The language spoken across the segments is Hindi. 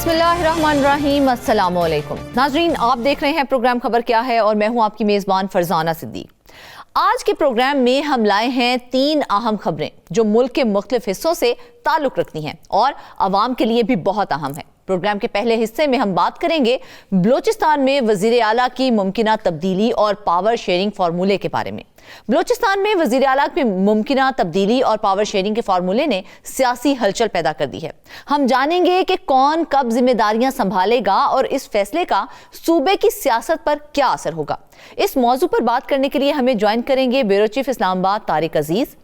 बिस्मिल्लाहिर्रहमानिर्रहीम, अस्सलामु अलैकुम। नाजरीन, आप देख रहे हैं प्रोग्राम खबर क्या है और मैं हूं आपकी मेज़बान फरजाना सिद्दीक। आज के प्रोग्राम में हम लाए हैं 3 अहम खबरें जो मुल्क के मुख्तलिफ हिस्सों से ताल्लुक रखती हैं और आवाम के लिए भी बहुत अहम है। प्रोग्राम के पहले हिस्से में हम बात करेंगे बलूचिस्तान में वजीर आला की मुमकिना तब्दीली और पावर शेयरिंग फार्मूले के बारे में। बलूचिस्तान में वजीर आला की मुमकिना तब्दीली और पावर शेयरिंग के फार्मूले ने सियासी हलचल पैदा कर दी है। हम जानेंगे कि कौन कब जिम्मेदारियां संभालेगा और इस फैसले का सूबे की सियासत पर क्या असर होगा। इस मौजू पर बात करने के लिए हमें ज्वाइन करेंगे ब्यूरो चीफ इस्लामाबाद तारिक अजीज,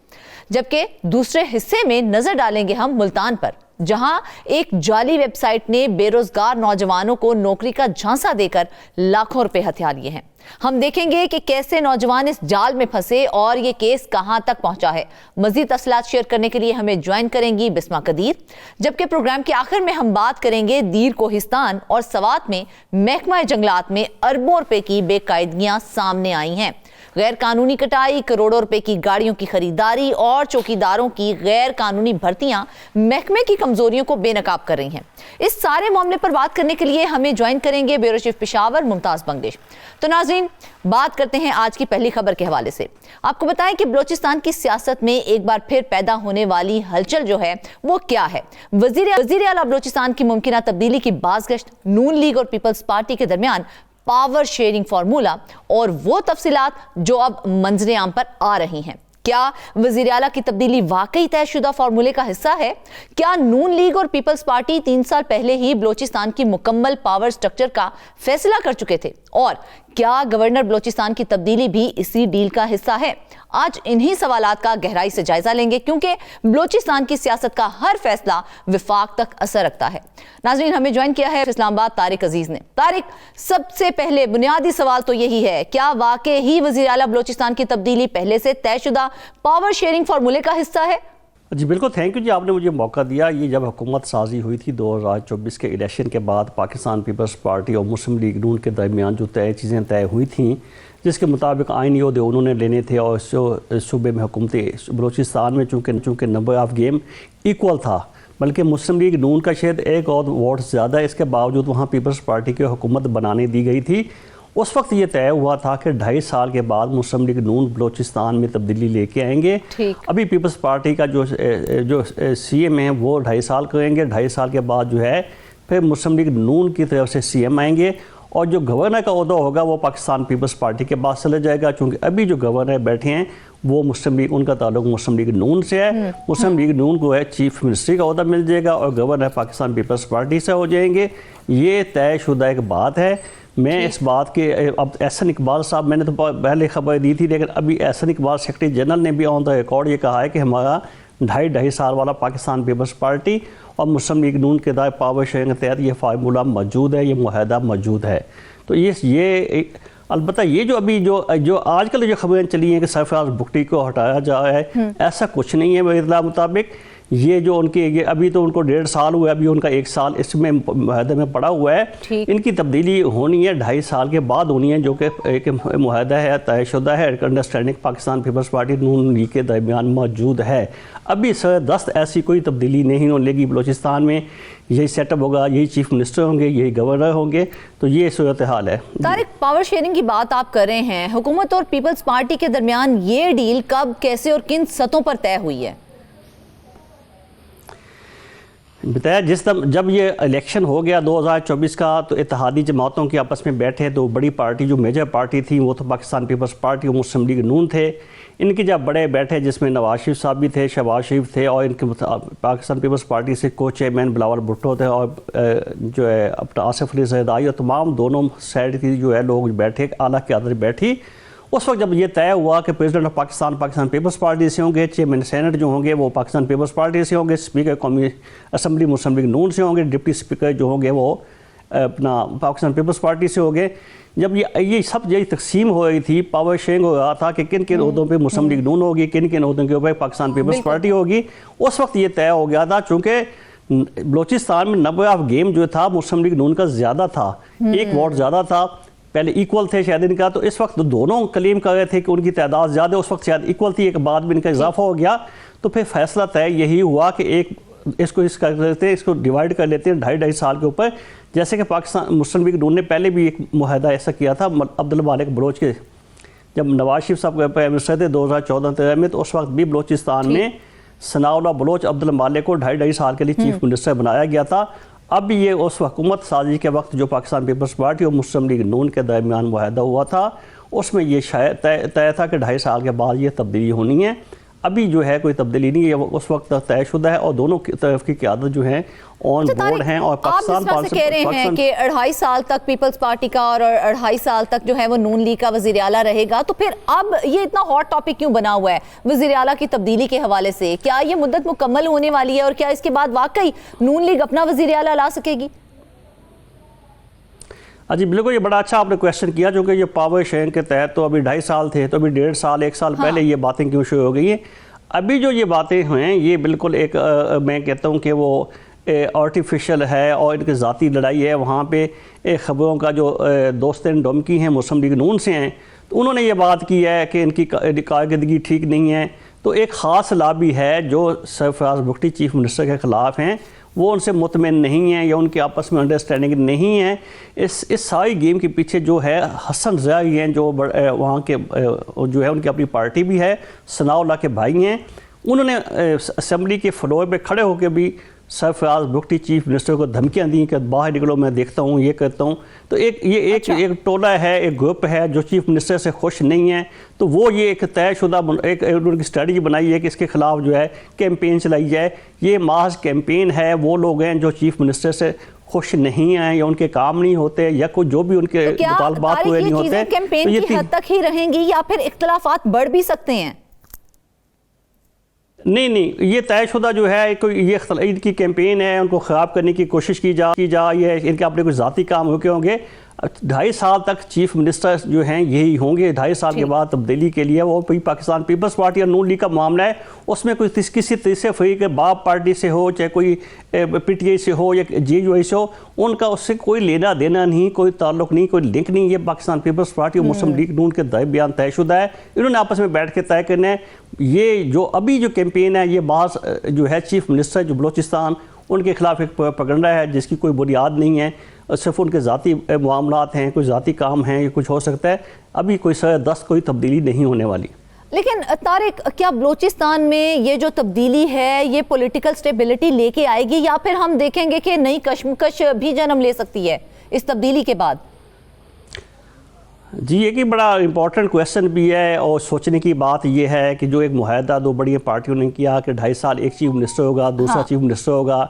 जबकि दूसरे हिस्से में नजर डालेंगे हम मुल्तान पर, जहां एक जाली वेबसाइट ने बेरोजगार नौजवानों को नौकरी का झांसा देकर लाखों रुपए हथिया लिए हैं। हम देखेंगे कि कैसे नौजवान इस जाल में फंसे और ये केस कहां तक पहुंचा है। मजीद तफसीलात शेयर करने के लिए हमें ज्वाइन करेंगी बिस्मा कदीर, जबकि प्रोग्राम के आखिर में हम बात करेंगे दीर कोहिस्तान और सवात में महकमा जंगलात में अरबों रुपए की बेकायदगियां सामने आई हैं। गैर कानूनी कटाई, करोड़ों रुपए की गाड़ियों की खरीदारी और चौकीदारों की गैर कानूनी भर्तियां महकमे की कमजोरियों को बेनकाब कर रही हैं। इस सारे मामले पर बात करने के लिए हमें ज्वाइन करेंगे ब्यूरो चीफ पेशावर मुमताज बंगश। तो नाज़रीन, बात करते हैं आज की पहली खबर के हवाले से। आपको बताएं कि बलूचिस्तान की सियासत में एक बार फिर पैदा होने वाली हलचल जो है वो क्या है। वजीर आला बलूचिस्तान की मुमकिना तब्दीली की बाज़गश्त, नून लीग और पीपल्स पार्टी के दरमियान पावर शेयरिंग फार्मूला और वो तफसीलात जो अब मंजरे आम पर आ रही हैं। क्या वजीर आला की तब्दीली वाकई तयशुदा फार्मूले का हिस्सा है? क्या नून लीग और पीपल्स पार्टी 3 साल पहले ही बलूचिस्तान की मुकम्मल पावर स्ट्रक्चर का फैसला कर चुके थे? और क्या गवर्नर बलूचिस्तान की तब्दीली भी इसी डील का हिस्सा है? आज इन्हीं सवालात का गहराई से जायजा लेंगे, क्योंकि बलूचिस्तान की सियासत का हर फैसला विफाक तक असर रखता है। नाज़रीन, हमें ज्वाइन किया है इस्लामाबाद तारिक अजीज ने। तारिक, सबसे पहले बुनियादी सवाल तो यही है, क्या वाकई ही वज़ीर आला बलूचिस्तान की तब्दीली पहले से तयशुदा पावर शेयरिंग फार्मूले का हिस्सा है? जी बिल्कुल, थैंक यू जी, आपने मुझे मौका दिया। ये जब हुकूमत साजी हुई थी 2024 के इलेक्शन के बाद, पाकिस्तान पीपल्स पार्टी और मुस्लिम लीग नून के दरमियान जो चीज़ें तय हुई थी, जिसके मुताबिक आइनी ओहदे उन्होंने लेने थे और सूबे में हुकूमती बलूचिस्तान में चूँकि नंबर ऑफ गेम इक्वल था, बल्कि मुस्लिम लीग नून का शायद एक और वोट ज़्यादा, इसके बावजूद वहाँ पीपल्स पार्टी की हुकूमत बनाने दी गई थी। उस वक्त ये तय हुआ था कि 2.5 साल के बाद मुस्लिम लीग नून बलूचिस्तान में तब्दीली लेके आएंगे। अभी पीपल्स पार्टी का जो CM है वो 2.5 साल करेंगे। 2.5 साल के बाद जो है फिर मुस्लिम लीग नून की तरफ से CM आएंगे और जो गवर्नर का ओहदा होगा वो पाकिस्तान पीपल्स पार्टी के पास चले जाएगा, क्योंकि अभी जो गवर्नर बैठे हैं वो मुस्लिम लीग, उनका ताल्लुक मुस्लिम लीग नून से है। मुस्लिम लीग नून को है चीफ मिनिस्ट्री का ओहदा मिल जाएगा और गवर्नर पाकिस्तान पीपल्स पार्टी से हो जाएंगे। ये तयशुदा एक बात है। मैं इस बात के अब एहसन इकबाल साहब, मैंने तो पहले खबर दी थी, लेकिन अभी एहसन इकबाल सेक्रेटरी जनरल ने भी ऑन द रिकॉर्ड ये कहा है कि हमारा 2.5 साल वाला पाकिस्तान पीपल्स पार्टी और मुस्लिम लीग नून के दायरे पावर शेयरिंग के तहत ये फार्मूला मौजूद है, ये मुआहदा मौजूद है। तो ये अलबत्ता ये जो अभी जो आजकल जो खबरें चली हैं कि सरफराज भुट्टी को हटाया जा रहा है, ऐसा कुछ नहीं है मेरे इत्तला मुताबिक। ये जो उनके अभी तो उनको 1.5 साल हुआ, अभी उनका 1 साल इसमें मुआहदे में पड़ा हुआ है। इनकी तब्दीली होनी है 2.5 साल के बाद होनी है, जो कि एक मुआहदा है, तयशुदा है, अंडरस्टैंडिंग पाकिस्तान पीपल्स पार्टी नून लीग के दरमियान मौजूद है। अभी सरदस्त ऐसी कोई तब्दीली नहीं होगी बलूचिस्तान में। यही सेटअप होगा, यही चीफ मिनिस्टर होंगे, यही गवर्नर होंगे, तो ये सूरत हाल है। तारिक, पावर शेयरिंग की बात आप कर रहे हैं, हुकूमत और पीपल्स पार्टी के दरमियान ये डील कब, कैसे और किन सतहों पर तय हुई है? बताया जब ये इलेक्शन हो गया 2024 का, तो इत्तेहादी जमातों के आपस में बैठे, तो बड़ी पार्टी जो मेजर पार्टी थी वो तो पाकिस्तान पीपल्स पार्टी और मुस्लिम लीग नून थे। इनके जब बड़े बैठे, जिसमें नवाज शरीफ साहब भी थे, शहबाज शरीफ थे, और इनके पाकिस्तान पीपल्स पार्टी से को चेयरमैन बिलावल भुट्टो थे, और जो है अपना आसिफ अली जरदारी, और तमाम दोनों साइड की जो है लोग बैठे, आला क़यादत बैठी। उस वक्त जब ये तय हुआ कि प्रेसिडेंट ऑफ पाकिस्तान पीपल्स पार्टी से होंगे, चेयरमैन सेनेट जो होंगे वो पाकिस्तान पीपल्स पार्टी से होंगे, स्पीकर कौमी असम्बली मुस्लिम लीग नून से होंगे, डिप्टी स्पीकर जो होंगे वो अपना पाकिस्तान पीपल्स पार्टी से होंगे। जब ये सब यही तकसीम हो रही थी, पावर शेयरिंग हो रहा था कि किन किन उहदों पे मुस्लिम लीग नून होगी, किन किन उहदों के ऊपर पाकिस्तान पीपल्स पार्टी होगी, उस वक्त ये तय हो गया था। चूँकि बलूचिस्तान में नंबर ऑफ गेम जो था मुस्लिम लीग नून का ज़्यादा था, 1 वोट ज़्यादा था, पहले इक्वल थे शायद इनका, तो इस वक्त दोनों क्लेम कर रहे थे कि उनकी तादाद ज़्यादा, उस वक्त शायद इक्वल थी, एक बाद में इनका इजाफा हो गया। तो फिर फैसला तय यही हुआ कि एक इसको कर लेते हैं, इसको डिवाइड कर लेते हैं 2.5 साल के ऊपर। जैसे कि पाकिस्तान मुस्लिम लीग नून ने पहले भी एक मुआहदा ऐसा किया था अब्दुल मालिक बलोच के, जब नवाज शरीफ साहब प्राइम मिनिस्टर थे 2014-13 में, तो उस वक्त भी बलोचिस्तान में सनाउल्लाह बलोच अब्दुल मालिक को 2.5 साल के लिए चीफ मिनिस्टर बनाया गया था। अब ये उस हुकूमत साजी के वक्त जो पाकिस्तान पीपल्स पार्टी और मुस्लिम लीग नून के दरमियान मुआहदा हुआ था, उसमें ये शायद तय था कि 2.5 साल के बाद ये तब्दीली होनी है। अभी जो है कोई तब्दीली नहीं है, उस वक्त तक तयशुदा है और दोनों की तरफ की क़यादत जो है ऑन बोर्ड हैं। और पाकिस्तान कह रहे हैं कि 2.5 साल तक पीपल्स पार्टी का और 2.5 साल तक जो है वो नून लीग का वज़ीर आला रहेगा, तो फिर अब ये इतना हॉट टॉपिक क्यों बना हुआ है वज़ीर आला की तब्दीली के हवाले से? क्या ये मुद्दत मुकम्मल होने वाली है और क्या इसके बाद वाकई नून लीग अपना वज़ीर आला ला सकेगी? जी बिल्कुल, ये बड़ा अच्छा आपने क्वेश्चन किया, जो कि ये पावर शेयरिंग के तहत तो अभी 2.5 साल थे, तो अभी 1.5 साल 1 साल पहले ये बातें क्यों शुरू हो गई हैं? अभी जो ये बातें हैं ये बिल्कुल एक मैं कहता हूँ कि वो आर्टिफिशियल है और इनकी ज़ाती लड़ाई है। वहाँ पे ख़बरों का जो दोस्तें डोमकी हैं मुस्लिम लीग नून से हैं, तो उन्होंने ये बात की है कि इनकी कारकर्दगी ठीक नहीं है। तो एक ख़ास लाबी है जो सरफराज भुट्टी चीफ मिनिस्टर के ख़िलाफ़ हैं, वो उनसे मुतमिन नहीं है या उनकी आपस में अंडरस्टैंडिंग नहीं है। इस सारी गेम के पीछे जो है हसन ज़ियाई हैं, जो वहाँ के जो है उनकी अपनी पार्टी भी है, सनाउल्लाह के भाई हैं। उन्होंने असम्बली के फ्लोर पे खड़े होकर भी सरफराज भुट्टी चीफ मिनिस्टर को धमकियाँ दी कि बाहर निकलो, मैं देखता हूँ, ये करता हूँ। तो एक टोला है, एक ग्रुप है जो चीफ मिनिस्टर से खुश नहीं है, तो वो ये एक तयशुदा एक उनकी स्ट्रेटजी बनाई है कि इसके खिलाफ जो है कैंपेन चलाई जाए। ये महज कैंपेन है, वो लोग हैं जो चीफ मिनिस्टर से खुश नहीं हैं या उनके काम नहीं होते या कोई जो भी उनके मुतालबात पूरे नहीं होते, कैंपेन की हद तक ही रहेंगी या फिर इख्तलाफात बढ़ भी सकते हैं? नहीं, ये तयशुदा जो है ये इनकी कैंपेन है, उनको ख़राब करने की कोशिश की जा ये इनके अपने कुछ ज़ाती काम होके होंगे। 2.5 साल तक चीफ मिनिस्टर जो हैं यही होंगे। 2.5 साल के बाद तब्दीली के लिए वो पाकिस्तान पीपल्स पार्टी और नून लीग का मामला है, उसमें कोई किसी तीसरे फरीक के बाप पार्टी से हो, चाहे कोई PTI से हो या JUI से हो, उनका उससे कोई लेना देना नहीं, कोई ताल्लुक नहीं, कोई लिंक नहीं। ये पाकिस्तान पीपल्स पार्टी और मुस्लिम लीग नून के दरमियान तयशुदा है, इन्होंने आपस में बैठ के तय करना है। ये जो अभी जो कैंपेन है ये बास जो है चीफ मिनिस्टर जो बलोचिस्तान, उनके खिलाफ एक प्रोपेगेंडा है जिसकी कोई बुनियाद नहीं है, सिर्फ उनके ज़ाती मामलात हैं, कोई ज़ाती काम हैं, ये कुछ हो सकता है। अभी कोई 10 कोई तब्दीली नहीं होने वाली। लेकिन तारिक, क्या बलोचिस्तान में ये जो तब्दीली है ये पॉलिटिकल स्टेबिलिटी लेके आएगी या फिर हम देखेंगे कि नई कशमकश भी जन्म ले सकती है इस तब्दीली के बाद? जी, एक ही बड़ा इम्पोर्टेंट क्वेश्चन भी है और सोचने की बात यह है कि जो एक मुआहदा दो बड़ी पार्टियों ने किया कि 2.5 साल एक चीफ मिनिस्टर होगा, दूसरा चीफ मिनिस्टर होगा,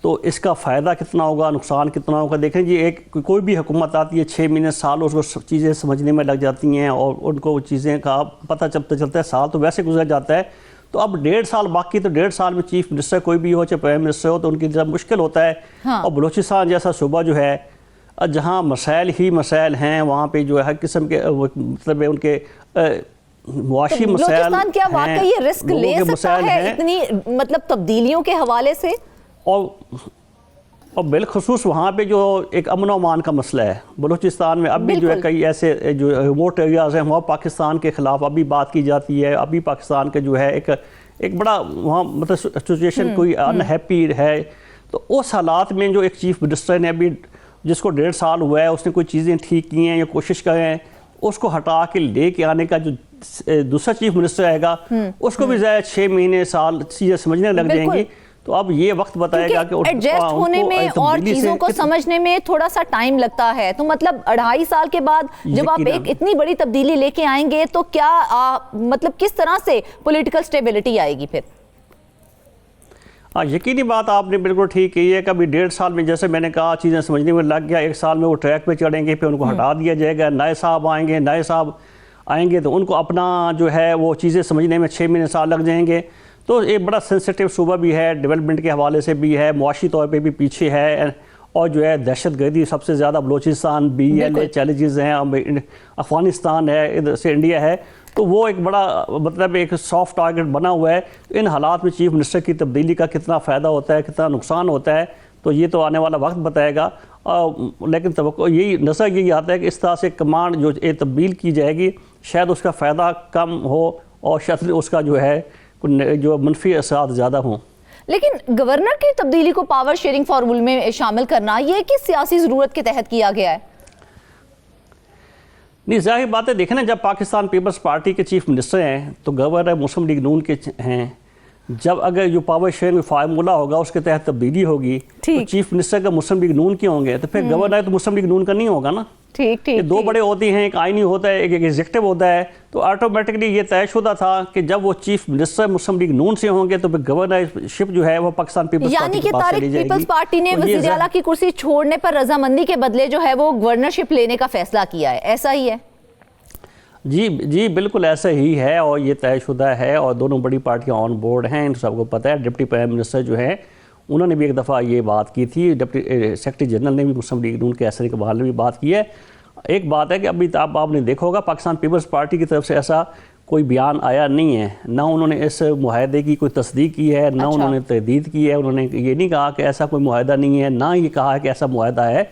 तो इसका फ़ायदा कितना होगा, नुकसान कितना होगा। देखें जी, कोई भी हुकूमत आती है 6 महीने साल उसको चीज़ें समझने में लग जाती हैं और उनको चीज़ें का पता चलता है, साल तो वैसे गुजर जाता है। तो अब 1.5 साल बाकी, तो 1.5 साल में चीफ मिनिस्टर कोई भी हो, चाहे प्राइम मिनिस्टर हो, तो उनकी जब मुश्किल होता है। और बलूचिस्तान जैसा सूबा जो है जहाँ मसाइल ही मसाइल हैं, वहाँ पे जो है हर किस्म के मतलब उनके मुआशी मसाइल हैं, क्या वाकई ये रिस्क ले सकता है इतनी मतलब तब्दीलियों के हवाले से? और बिलखसूस वहाँ पे जो एक अमन व अमान का मसला है बलूचिस्तान में, अभी जो है कई ऐसे जो रिमोट एरियाज़ हैं वहाँ पाकिस्तान के ख़िलाफ़ अभी बात की जाती है। अभी पाकिस्तान के जो है एक बड़ा वहाँ मतलब सिचुएशन कोई अनहैप्पी है। तो उस हालात में जो एक चीफ मिनिस्टर ने अभी जिसको 1.5 साल हुआ है, उसने कोई चीज़ें ठीक की हैं या कोशिश करें हैं, उसको हटा के लेके आने का जो दूसरा चीफ मिनिस्टर आएगा उसको भी ज़्यादा 6 महीने साल चीज़ें समझने लग जाएंगी। तो अब ये वक्त बताएगा कि एडजस्ट होने में और चीजों को समझने में थोड़ा सा टाइम लगता है। तो मतलब 2.5 साल के बाद जब आप एक इतनी बड़ी तब्दीली लेके आएंगे तो क्या मतलब किस तरह से पॉलिटिकल स्टेबिलिटी आएगी फिर? यकीनी बात आपने बिल्कुल ठीक कही है कि अभी 1.5 साल में जैसे मैंने कहा चीज़ें समझने में लग गया, 1 साल में वो ट्रैक पे चढ़ेंगे, फिर उनको हटा दिया जाएगा, नए साहब आएंगे तो उनको अपना जो है वो चीज़ें समझने में 6 महीने साल लग जाएंगे। तो एक बड़ा सेंसिटिव सूबा भी है, डेवलपमेंट के हवाले से भी है, मुआशी तौर पे भी पीछे है, और जो है दहशतगर्दी सबसे ज़्यादा बलूचिस्तान BLA चैलेंजेस हैं, अफ़गानिस्तान है, इधर से इंडिया है, तो वो एक बड़ा मतलब एक सॉफ्ट टारगेट बना हुआ है। इन हालात में चीफ मिनिस्टर की तब्दीली का कितना फ़ायदा होता है, कितना नुकसान होता है, तो ये तो आने वाला वक्त बताएगा। लेकिन तवक्को यही नज़र यही आता है कि इस तरह से कमांड जो तब्दील की जाएगी शायद उसका फ़ायदा कम हो और शायद उसका जो है जो मनफी असरात ज़्यादा हों। लेकिन गवर्नर की तब्दीली को पावर शेयरिंग फॉर्मूले में शामिल करना ये किस सियासी ज़रूरत के तहत किया गया है? नहीं, जाहिर बात है, देखें ना, जब पाकिस्तान पीपल्स पार्टी के चीफ मिनिस्टर हैं तो गवर्नर मुस्लिम लीग नून के हैं। जब अगर जो पावर शेयरिंग फार्मूला होगा उसके तहत तब्दीली होगी तो चीफ मिनिस्टर का मुस्लिम लीग नून के होंगे, तो फिर गवर्नर तो मुस्लिम लीग नून का नहीं होगा ना। ठीक। ये दो बड़े होते हैं, एक आईनी होता है, एक एग्जीक्यूटिव होता है। तो ऑटोमेटिकली ये तयशुदा था कि जब वो चीफ मिनिस्टर मुस्लिम लीग नून से होंगे तो फिर गवर्नरशिप जो है वो पाकिस्तान पीपल्स यानी कि तारिक पीपल्स पार्टी ने वज़ीर आला की कुर्सी छोड़ने पर रजामंदी के बदले जो है वो गवर्नरशिप लेने का फैसला किया है, ऐसा ही है? जी बिल्कुल ऐसा ही है और ये तयशुदा है और दोनों बड़ी पार्टियां ऑन बोर्ड हैं, इन सबको पता है। डिप्टी प्राइम मिनिस्टर जो है उन्होंने भी एक दफ़ा ये बात की थी, डिप्टी सेक्रेटरी जनरल ने भी मुस्लिम लीग नून के असर इकबाल ने भी बात की है। एक बात है कि अभी आपने देखा होगा पाकिस्तान पीपल्स पार्टी की तरफ से ऐसा कोई बयान आया नहीं है, ना उन्होंने इस मुआहदे की कोई तस्दीक की है, ना उन्होंने तहदीद की है। उन्होंने ये नहीं कहा कि ऐसा कोई मुआहदा नहीं है, ना ये कहा कि ऐसा मुआहदा है।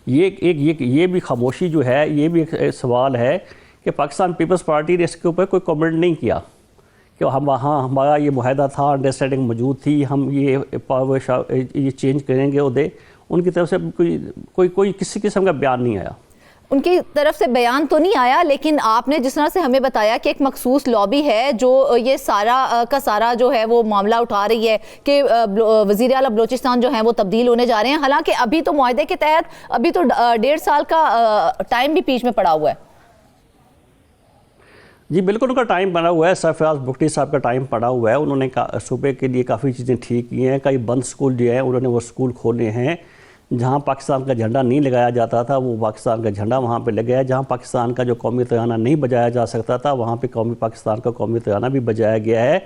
ये भी खामोशी जो है, ये भी एक सवाल है कि पाकिस्तान पीपल्स पार्टी ने इसके ऊपर कोई कमेंट नहीं किया कि हम हमारा ये मुआहदा था, अंडरस्टैंडिंग मौजूद थी, हम ये पावर ये चेंज करेंगे उधर। उनकी तरफ से कोई किसी किस्म का बयान नहीं आया। उनकी तरफ से बयान तो नहीं आया, लेकिन आपने जिस तरह से हमें बताया कि एक मखसूस लॉबी है जो ये सारा का सारा जो है वो मामला उठा रही है कि वज़ीर आला बलोचिस्तान जो है वो तब्दील होने जा रहे हैं। हालांकि अभी तो मुआहदे के तहत अभी तो 1.5 साल का टाइम भी बीच में पड़ा हुआ है। जी बिल्कुल, उनका टाइम पड़ा हुआ है। सरफराज बुगटी साहब का टाइम पड़ा हुआ है। उन्होंने सूबे के लिए काफ़ी चीज़ें ठीक की हैं। कई बंद स्कूल जो है उन्होंने वो स्कूल खोले हैं। जहाँ पाकिस्तान का झंडा नहीं लगाया जाता था वो पाकिस्तान का झंडा वहाँ पे लगाया। जहाँ पाकिस्तान का जो कौमी तराना नहीं बजाया जा सकता था वहाँ पे पाकिस्तान का कौमी तराना भी बजाया गया है।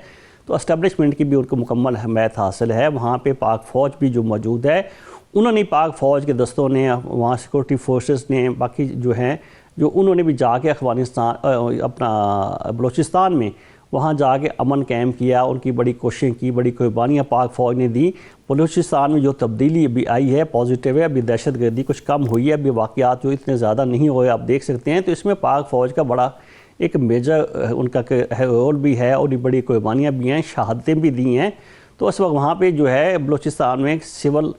तो एस्टेब्लिशमेंट की भी उनको मुकम्मल हमायत हासिल है। वहाँ पे पाक फ़ौज भी जो मौजूद है, उन्होंने पाक फ़ौज के दस्तों ने, वहाँ सिक्योरिटी फोर्सेस ने, बाकी जो हैं जो उन्होंने भी जाके अफ़गानिस्तान अपना बलूचिस्तान में वहाँ जाके अमन कायम किया। उनकी बड़ी कोशिशें की, बड़ी कुर्बानियाँ पाक फ़ौज ने दी। बलूचिस्तान में जो तब्दीली अभी आई है पॉजिटिव है। अभी दहशत गर्दी कुछ कम हुई है, अभी वाक़यात जो इतने ज़्यादा नहीं हुए आप देख सकते हैं। तो इसमें पाक फ़ौज का बड़ा एक मेजर उनका रोल भी है और बड़ी कुर्बानियाँ भी हैं, शहादतें भी दी हैं। तो इस वक्त वहाँ पर जो है बलूचिस्तान में सिविल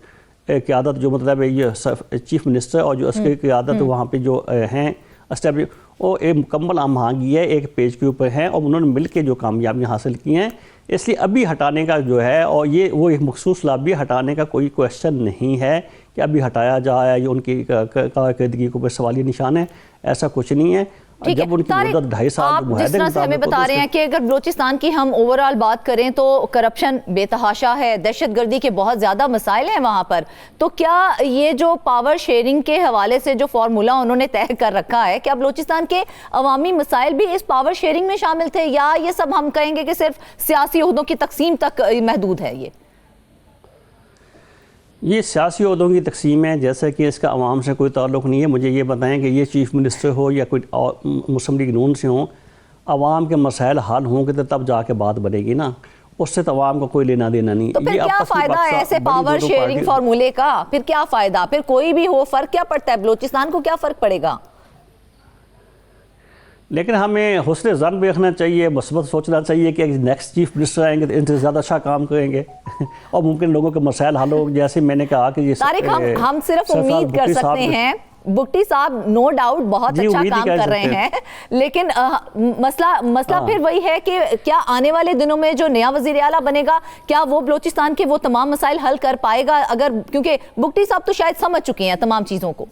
क़यादत जो मतलब ये चीफ मिनिस्टर और जो उसकी क़यादत वहाँ पे जो हैं एस्टेब्लिश, वो एक मुकम्मल आमहंगी है, एक पेज के ऊपर हैं और उन्होंने मिल के जो कामयाबियाँ हासिल की हैं। इसलिए अभी हटाने का जो है और ये वो एक मखसूस लॉबी हटाने का कोई क्वेश्चन नहीं है कि अभी हटाया जाए, ये उनकी कारकर्दगी के ऊपर सवालिया निशान है, ऐसा कुछ नहीं है। जब उनकी मुद्दत 2.5 साल आप जिस तरह से हमें बता रहे हैं कि अगर बलूचिस्तान की हम ओवरऑल बात करें तो करप्शन बेतहाशा है, दहशतगर्दी के बहुत ज़्यादा मसाइल हैं वहाँ पर, तो क्या ये जो पावर शेयरिंग के हवाले से जो फार्मूला उन्होंने तय कर रखा है, क्या बलूचिस्तान के अवामी मसाइल भी इस पावर शेयरिंग में शामिल थे या ये सब हम कहेंगे कि सिर्फ सियासी ओहदों की तकसीम तक महदूद है? ये सियासी ओहदों की तकसीम है, जैसे कि इसका अवाम से कोई ताल्लुक़ नहीं है। मुझे ये बताएं कि ये चीफ मिनिस्टर हो या कोई मुस्लिम लीग नून से हो, अवाम के मसाइल हल होंगे तो तब जाके बात बनेगी ना, उससे तो अवाम को कोई लेना देना नहीं। तो फिर क्या फ़ायदा है ऐसे पावर शेयरिंग फार्मूले का? फिर क्या फ़ायदा? फिर कोई भी हो, फ़र्क क्या पड़ता है? बलूचिस्तान को क्या फ़र्क पड़ेगा? लेकिन हमें हुस्न ज़न भी रखना चाहिए, मस्बत सोचना चाहिए कि नेक्स्ट चीफ मिनिस्टर आएंगे तो इनसे ज़्यादा अच्छा काम करेंगे और मुमकिन लोगों के मसाइल हल हो। जैसे मैंने कहा कि ये तारिक हम सिर्फ उम्मीद कर सकते हैं, बुगटी साहब नो डाउट बहुत अच्छा काम कर रहे हैं, लेकिन मसला फिर वही है कि क्या आने वाले दिनों में जो नया वज़ीर आला बनेगा क्या वो बलूचिस्तान के वो तमाम मसाइल हल कर पाएगा? अगर क्योंकि बुगटी साहब तो शायद समझ चुके हैं तमाम चीज़ों को।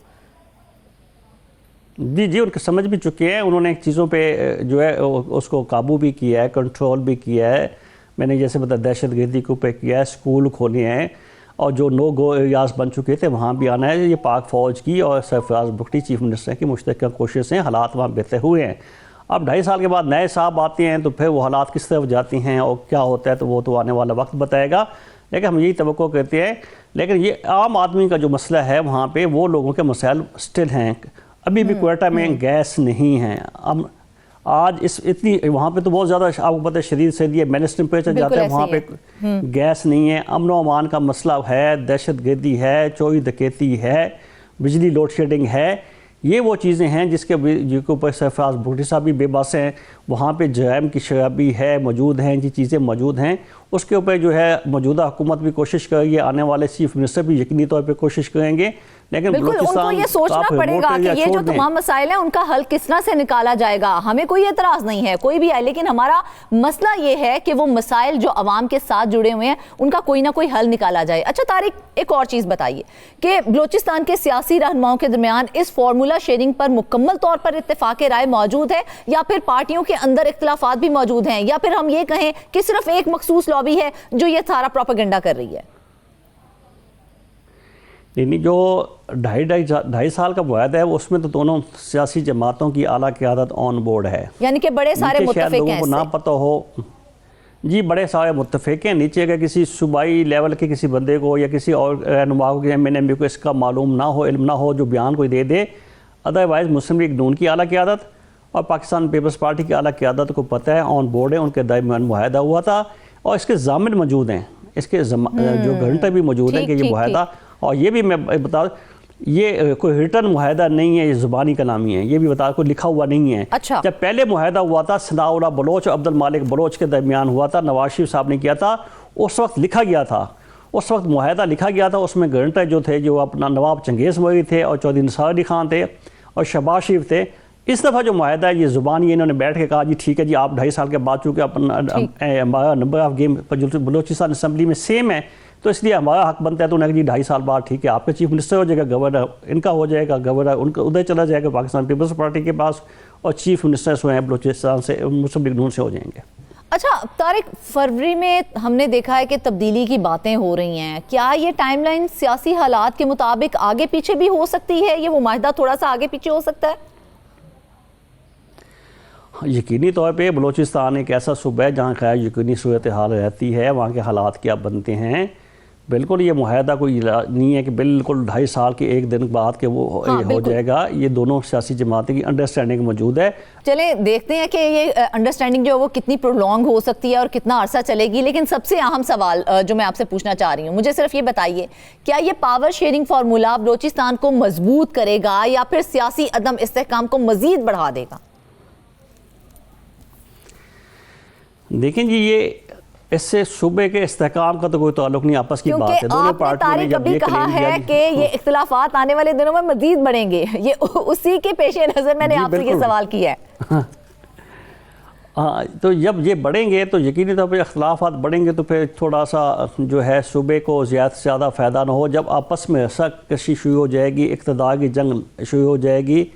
जी उनके समझ भी चुके हैं। उन्होंने चीज़ों पे जो है उसको काबू भी किया है, कंट्रोल भी किया है। मैंने जैसे बताया दहशत गर्दी के ऊपर किया है, स्कूल खोले हैं और जो नो गो एरियाज बन चुके थे वहाँ भी आना है। ये पाक फ़ौज की और सरफराज बुगटी चीफ मिनिस्टर की मुश्तरका कोशिश हैं, हालात वहाँ बेहतर हुए हैं। अब 2.5 साल के बाद नए साहब आते हैं तो फिर वो हालात किस तरफ जाते हैं और क्या होता है तो वो तो आने वाला वक्त बताएगा। लेकिन हम यही तवक्को करते हैं। लेकिन ये आम आदमी का जो मसला है वहाँ पर वो लोगों के मसाइल स्टिल हैं। अभी भी क्वेटा में गैस नहीं है। अब आज इतनी वहाँ पे तो बहुत ज़्यादा आपको पता है शदीद सर्दी है, माइनस टेम्परेचर जाता है, वहाँ पे गैस नहीं है। अमन व अमान का मसला है, दहशत गर्दी है, चोरी डकैती है, बिजली लोड शेडिंग है। ये वो चीज़ें हैं जिसके ऊपर सरफराज भुट्टो साहब भी बेबस हैं, वहाँ पे जैम की शराह भी है मौजूद हैं, ये चीज़ें मौजूद हैं। उसके ऊपर जो है मौजूदा हुकूमत भी कोशिश करेगी, आने वाले चीफ मिनिस्टर भी यकीनी तौर पे कोशिश करेंगे। लेकिन बिल्कुल उनको ये सोचना पड़ेगा कि ये जो तमाम मसाइल हैं उनका हल किस तरह से निकाला जाएगा। हमें कोई एतराज़ नहीं है, कोई भी आए, लेकिन हमारा मसला ये है कि वो मसाइल जो अवाम के साथ जुड़े हुए हैं उनका कोई ना कोई हल निकाला जाए। अच्छा तारिक, एक और चीज़ बताइए कि बलूचिस्तान के सियासी रहनुमाओं के दरमियान इस फार्मूला शेयरिंग पर मुकम्मल तौर पर इत्तेफाक राय मौजूद है, या फिर पार्टियों के अंदर इख्तिलाफात भी मौजूद हैं, या फिर हम ये कहें कि सिर्फ एक मखसूस लॉबी है जो ये सारा प्रोपेगेंडा कर रही है? नहीं, जो ढाई साल का मुआहदा है उसमें तो दोनों सियासी जमातों की आला क़यादत ऑन बोर्ड है, यानी कि बड़े सारे मुत्तफ़िक़ हैं। लोगों को ना पता हो जी, बड़े सारे मुत्तफ़िक़ हैं। नीचे का किसी सूबाई लेवल के किसी बंदे को या किसी और रहनुमा को MNM को इसका मालूम ना हो, इल्म ना हो, जो बयान कोई दे दे। अदरवाइज़ मुस्लिम लीग नून की आला क़यादत और पाकिस्तान पीपल्स पार्टी की आला क़यादत को पता है, ऑन बोर्ड है, उनके दरमियान मुआहदा हुआ था और इसके ज़ामिन मौजूद हैं, इसके जो गारंटर भी मौजूद हैं कि ये मुआहदा। और ये भी मैं बता, ये कोई रिटर्न मुआहदा नहीं है, ये ज़ुबानी कलामी है, ये भी बता, कोई लिखा हुआ नहीं है। अच्छा। जब पहले मुआहदा हुआ था सनाउल्लाह बलोच और अब्दुल मालिक बलोच के दरमियान हुआ था, नवाज शरीफ साहब ने किया था, उस वक्त लिखा गया था, उस वक्त मुआहदा लिखा गया था। उसमें गारंटर जो थे, जो अपना नवाब चंगेज़ मौली थे और चौधरी निसार अली खान थे और शहबाज शरीफ थे। इस दफ़ा जो मुआहदा है ये ज़ुबानी, इन्होंने बैठ के कहा जी ठीक है जी, आप 2.5 साल के बाद चूँकि अपना हमारा number of game Balochistan assembly में सेम है, तो इसलिए हमारा हक बनता है। तो उन्होंने जी 2.5 साल बाद ठीक है, आपका चीफ मिनिस्टर हो जाएगा, गवर्नर इनका हो जाएगा, गवर्नर उनका उधर चला जाएगा पाकिस्तान पीपल्स पार्टी के पास, और चीफ मिनिस्टर जो हैं बलूचिस्तान से मुस्लिम लीग नून से हो जाएंगे। अच्छा तारिक, फरवरी में हमने देखा है कि तब्दीली की बातें हो रही हैं, क्या ये टाइमलाइन सियासी हालात के मुताबिक आगे पीछे भी हो सकती है? ये वो मुआहदा थोड़ा सा आगे पीछे हो सकता है? यकीनी तौर पे बलूचिस्तान एक ऐसा सूबा है जहाँ खैर यकीनी सूरत हाल रहती है, वहाँ के हालात क्या बनते हैं। बिल्कुल ये मुआहदा कोई नहीं है कि बिल्कुल 2.5 साल के एक दिन बाद के वो हो जाएगा। ये दोनों सियासी जमातें की अंडरस्टैंडिंग मौजूद है। चले देखते हैं कि ये अंडरस्टैंडिंग जो है वो कितनी प्रोलॉन्ग हो सकती है और कितना अरसा चलेगी। लेकिन सबसे अहम सवाल जो मैं आपसे पूछना चाह रही हूँ, मुझे सिर्फ ये बताइए, क्या ये पावर शेयरिंग फार्मूला बलूचिस्तान को मजबूत करेगा या फिर सियासी अदम इस्तेहकाम को मजीद बढ़ा देगा? देखें जी, ये इससे सूबे के इस्तेहकाम का तो कोई ताल्लुक नहीं, आपस की बात है। दोनों पार्टियों ने जब ये कहा है कि ये इख्तिलाफात आने वाले दिनों में मजीद बढ़ेंगे, ये उसी के पेश नज़र मैंने आपसे ये सवाल किया है। हाँ, तो जब ये बढ़ेंगे तो यकीनी तौर पर इख्तिलाफात बढ़ेंगे, तो फिर थोड़ा सा जो है सूबे को ज़्यादा से ज़्यादा फ़ायदा ना हो। जब आपस में रस्साकशी शुरू हो जाएगी, इक़्तिदार की जंग शुरू हो जाएगी,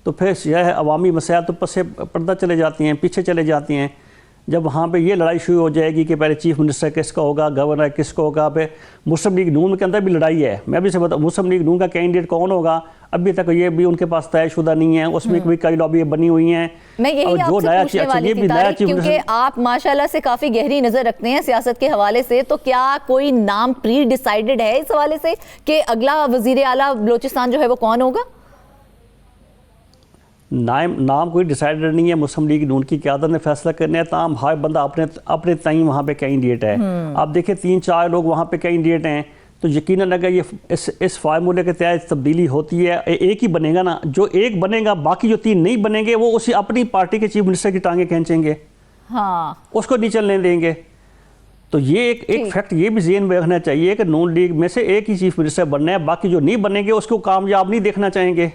तो फिर यह अवामी मसाइल तो पस से पर्दा चले जाती हैं, पीछे चले जाती हैं। जब वहाँ पे ये लड़ाई शुरू हो जाएगी कि पहले चीफ मिनिस्टर किसका होगा, गवर्नर किसका होगा, पे मुस्लिम लीग नून के अंदर भी लड़ाई है। मैं भी से बता, मुस्लिम लीग नून का कैंडिडेट कौन होगा अभी तक ये भी उनके पास तयशुदा नहीं है, उसमें भी कई लॉबी बनी हुई हैं। मैं यही आपसे पूछने वाली थी तारिक, क्योंकि आप माशाल्लाह से काफ़ी गहरी नज़र रखते हैं सियासत के हवाले से, तो क्या कोई नाम प्री डिसाइडेड है इस हवाले से कि अगला वज़ीर आला बलूचिस्तान जो है वो कौन होगा? नाम कोई डिसाइडेड नहीं है, मुस्लिम लीग नून की क़यादत ने फैसला करना है। ताम हर बंदा अपने ताई वहाँ पे कैंडिडेट है। आप देखिए 3-4 लोग वहाँ पे कैंडिडेट हैं, तो यकीनन अगर ये इस फार्मूले के तहत तब्दीली होती है, एक ही बनेगा ना, जो एक बनेगा, बाकी जो 3 नहीं बनेंगे वो उसी अपनी पार्टी के चीफ मिनिस्टर की टांगे खींचेंगे, हाँ, उसको नहीं चलने देंगे। तो ये एक फैक्ट ये भी ज़हन में रखना चाहिए कि नून लीग में से एक ही चीफ मिनिस्टर बनना है, बाकी जो नहीं बनेंगे उसको कामयाब नहीं देखना चाहेंगे।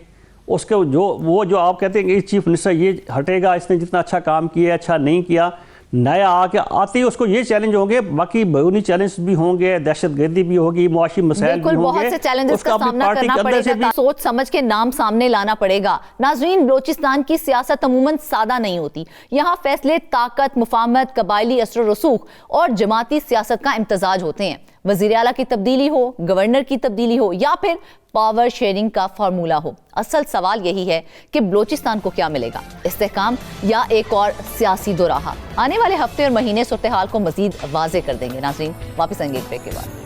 उसके जो आप कहते हैं कि चीफ मिनिस्टर ये हटेगा, इसने जितना अच्छा काम किया, अच्छा नहीं किया, नया आते ही उसको ये चैलेंज होंगे, बाकी बैरूनी चैलेंज भी होंगे, दहशतगर्दी भी होगी, मुआशी मसाइल भी होंगे, बहुत से चैलेंजेस का सामना करना पड़ेगा, सोच समझ के नाम सामने लाना पड़ेगा। नाज़रीन, बलूचिस्तान की सियासत अमूमन सादा नहीं होती। यहाँ फैसले ताकत, मुफाहमत, कबायली असर रसूख और जमाती सियासत का इम्तजाज होते हैं। वज़ीर आला की तब्दीली हो, गवर्नर की तब्दीली हो या फिर पावर शेयरिंग का फार्मूला हो, असल सवाल यही है कि बलूचिस्तान को क्या मिलेगा, इस्तेहकाम या एक और सियासी दोराहा? आने वाले हफ्ते और महीने सूरत हाल को मजीद वाज़े कर देंगे। नाज़रीन, वापस आएंगे एक ब्रेक के बाद।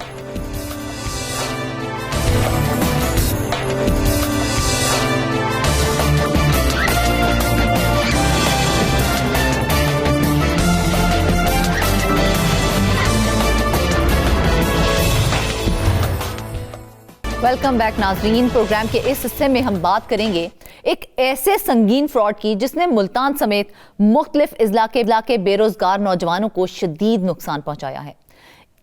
वेलकम बैक नाज़रीन। प्रोग्राम के इस हिस्से में हम बात करेंगे एक ऐसे संगीन फ्रॉड की जिसने मुल्तान समेत मुख्तलिफ इजला के बेरोजगार नौजवानों को शदीद नुकसान पहुंचाया है।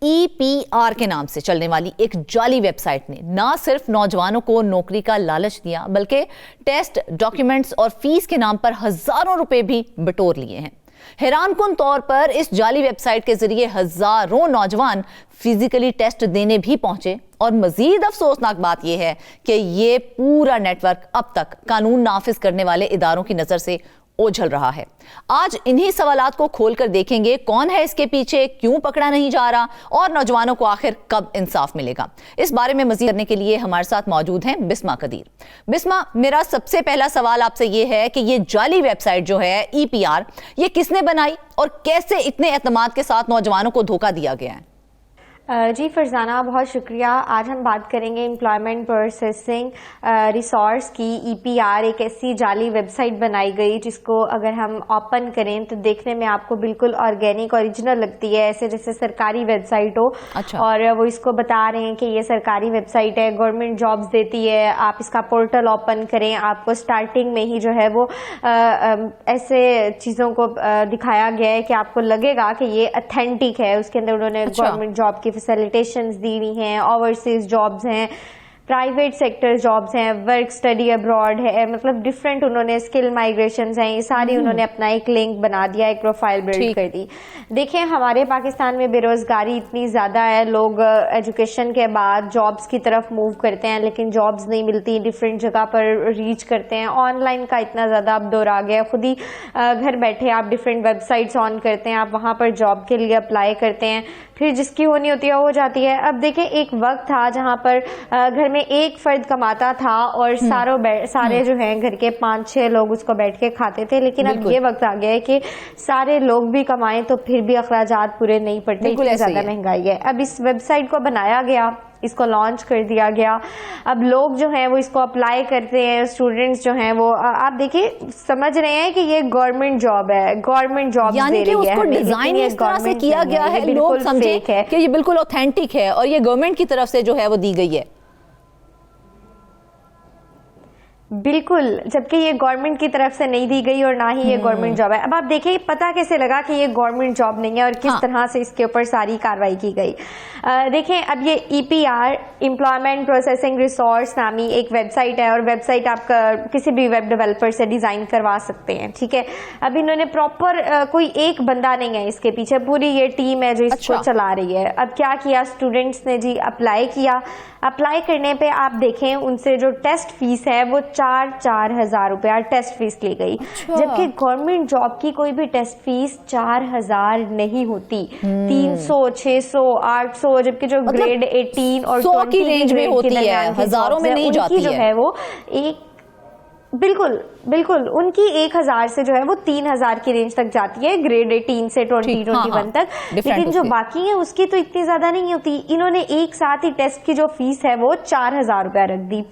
EPR के नाम से चलने वाली एक जाली वेबसाइट ने ना सिर्फ नौजवानों को नौकरी का लालच दिया बल्कि टेस्ट, डॉक्यूमेंट्स और फीस के नाम पर हजारों रुपए भी बटोर लिए हैं। हैरानकुन तौर पर इस जाली वेबसाइट के जरिए हजारों नौजवान फिजिकली टेस्ट देने भी पहुंचे और मजीद अफसोसनाक बात यह है कि ये पूरा नेटवर्क अब तक कानून नाफिज करने वाले इदारों की नजर से ओझल रहा है। आज इन्हीं सवालात को खोलकर देखेंगे कौन है इसके पीछे, क्यों पकड़ा नहीं जा रहा और नौजवानों को आखिर कब इंसाफ मिलेगा। इस बारे में मजीद करने के लिए हमारे साथ मौजूद हैं बिस्मा कदीर। बिस्मा, मेरा सबसे पहला सवाल आपसे ये है कि ये जाली वेबसाइट जो है EPR, ये किसने बनाई और कैसे इतने एतमाद के साथ नौजवानों को धोखा दिया गया है? जी फरजाना, बहुत शुक्रिया। आज हम बात करेंगे एम्प्लॉयमेंट प्रोसेसिंग रिसोर्स की। EPR एक ऐसी जाली वेबसाइट बनाई गई जिसको अगर हम ओपन करें तो देखने में आपको बिल्कुल ऑर्गेनिक ओरिजिनल लगती है, ऐसे जैसे सरकारी वेबसाइट हो। अच्छा। और वो इसको बता रहे हैं कि ये सरकारी वेबसाइट है, गवर्नमेंट जॉब्स देती है। आप इसका पोर्टल ओपन करें, आपको स्टार्टिंग में ही जो है वो ऐसे चीज़ों को दिखाया गया है कि आपको लगेगा कि ये अथेंटिक है। उसके अंदर उन्होंने गवर्नमेंट जॉब की फैसिलिटेशंस दी हुई हैं, ओवरसीज जॉब्स हैं, प्राइवेट सेक्टर जॉब्स हैं, वर्क स्टडी अब्रॉड है, मतलब डिफरेंट उन्होंने स्किल माइग्रेशंस हैं, ये सारी उन्होंने अपना एक लिंक बना दिया, एक प्रोफाइल बिल्ड कर दी। देखें, हमारे पाकिस्तान में बेरोजगारी इतनी ज़्यादा है, लोग एजुकेशन के बाद जॉब्स की तरफ मूव करते हैं लेकिन जॉब्स नहीं मिलती, डिफरेंट जगह पर रीच करते हैं। ऑनलाइन का इतना ज़्यादा अब दौर आ गया, खुद ही घर बैठे आप डिफरेंट वेबसाइट्स ऑन करते हैं, आप वहाँ पर जॉब के लिए अप्लाई करते हैं, फिर जिसकी होनी होती है हो जाती है। अब देखें, एक वक्त था जहाँ पर घर में एक फर्द कमाता था और सारे जो हैं घर के 5-6 लोग उसको बैठ के खाते थे, लेकिन अब ये वक्त आ गया है कि सारे लोग भी कमाएं तो फिर भी अखराजात पूरे नहीं पड़ते, इतनी ज़्यादा महंगाई है। अब इस वेबसाइट को बनाया गया, इसको लॉन्च कर दिया गया, अब लोग जो हैं वो इसको अप्लाई करते हैं, स्टूडेंट्स जो हैं वो आप देखिए समझ रहे हैं कि ये गवर्नमेंट जॉब है, गवर्नमेंट जॉब दे रही है, उसको डिजाइन इस तरह से किया गया है, लोग समझे कि ये बिल्कुल ऑथेंटिक है और ये गवर्नमेंट की तरफ से जो है वो दी गई है। बिल्कुल, जबकि ये गवर्नमेंट की तरफ से नहीं दी गई और ना ही ये गवर्नमेंट जॉब है। अब आप देखिए, पता कैसे लगा कि ये गवर्नमेंट जॉब नहीं है और किस तरह से इसके ऊपर सारी कार्रवाई की गई। देखें, अब ये EPR एम्प्लॉयमेंट प्रोसेसिंग रिसोर्स नामी एक वेबसाइट है और वेबसाइट आप किसी भी वेब डेवलपर से डिज़ाइन करवा सकते हैं, ठीक है। अब इन्होंने प्रॉपर कोई एक बंदा नहीं है इसके पीछे, पूरी ये टीम है जो इसको चला रही है। अब क्या किया, स्टूडेंट्स ने जी अप्लाई किया, अप्लाई करने पे आप देखें उनसे जो टेस्ट फीस है वो 4 हज़ार रुपया टेस्ट फीस ली गई। जबकि गवर्नमेंट जॉब की कोई भी टेस्ट फीस 4,000 नहीं होती, 300, 600, 800, जबकि जो ग्रेड 18 और 100 की रेंज में होती है, हजारों में नहीं जाती है। जो है वो एक बिल्कुल उनकी 1,000 से जो है वो 3,000 की रेंज तक जाती है, ग्रेड 18 से 2021 तक। लेकिन जो बाकी है उसकी तो इतनी ज्यादा नहीं होती। इन्होंने एक साथ ही टेस्ट की जो फीस है वो 4,000 रुपया रख दी।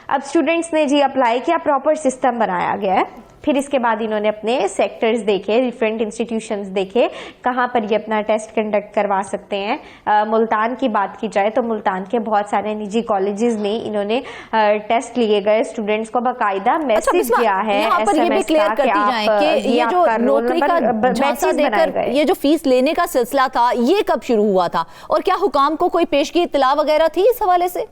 अब स्टूडेंट्स ने जी अप्लाई किया, प्रॉपर सिस्टम बनाया गया है, फिर इसके बाद इन्होंने अपने सेक्टर्स देखे, डिफरेंट इंस्टीट्यूशंस देखे कहाँ पर ये अपना टेस्ट कंडक्ट करवा सकते हैं। मुल्तान की बात की जाए तो मुल्तान के बहुत सारे निजी कॉलेजेस में इन्होंने टेस्ट लिए गए, स्टूडेंट्स को बाकायदा मैसेज किया है SMS का कि आप ये जो नौकरी का झांसा देकर ये जो फीस लेने का सिलसिला था ये कब शुरू हुआ था और क्या हुकाम को कोई पेशगी इत्तला वगैरह थी इस हवाले से?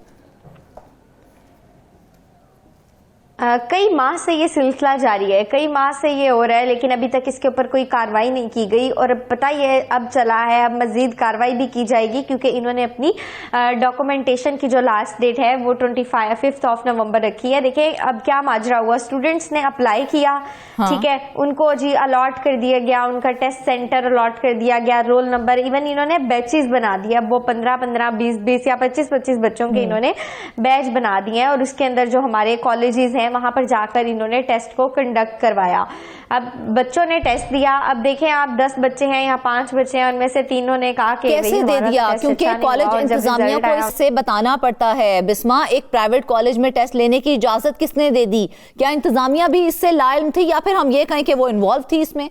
कई माह से ये सिलसिला जारी है, कई माह से ये हो रहा है, लेकिन अभी तक इसके ऊपर कोई कार्रवाई नहीं की गई। और पता ही है अब चला है, अब मजीद कार्रवाई भी की जाएगी क्योंकि इन्होंने अपनी डॉक्यूमेंटेशन की जो लास्ट डेट है वो 5 नवंबर रखी है। देखिए अब क्या माजरा हुआ, स्टूडेंट्स ने अप्लाई किया, ठीक है, उनको जी अलॉट कर दिया गया, उनका टेस्ट सेंटर अलॉट कर दिया गया, रोल नंबर, इवन इन्होंने बैचेस बना दिया। अब वो 15-15, 20-20 या 25-25 बच्चों के इन्होंने बैच बना दिए हैं और उसके अंदर जो हमारे कॉलेजेस हैं वहां पर जाकर इन्होंने टेस्ट को कंडक्ट करवाया। अब बच्चों ने टेस्ट दिया, अब देखें आप 10 बच्चे हैं या 5 बच्चे हैं, उनमें से 3 ने कहा कि कैसे दे दिया, क्योंकि कॉलेज इंतजामिया को इससे बताना पड़ता है। बिस्मा, एक प्राइवेट कॉलेज में टेस्ट लेने की इजाजत किसने दे दी? क्या इंतजामिया भी इससे लाइल थी या फिर हम ये कहें कि वो इन्वॉल्व थी इसमें?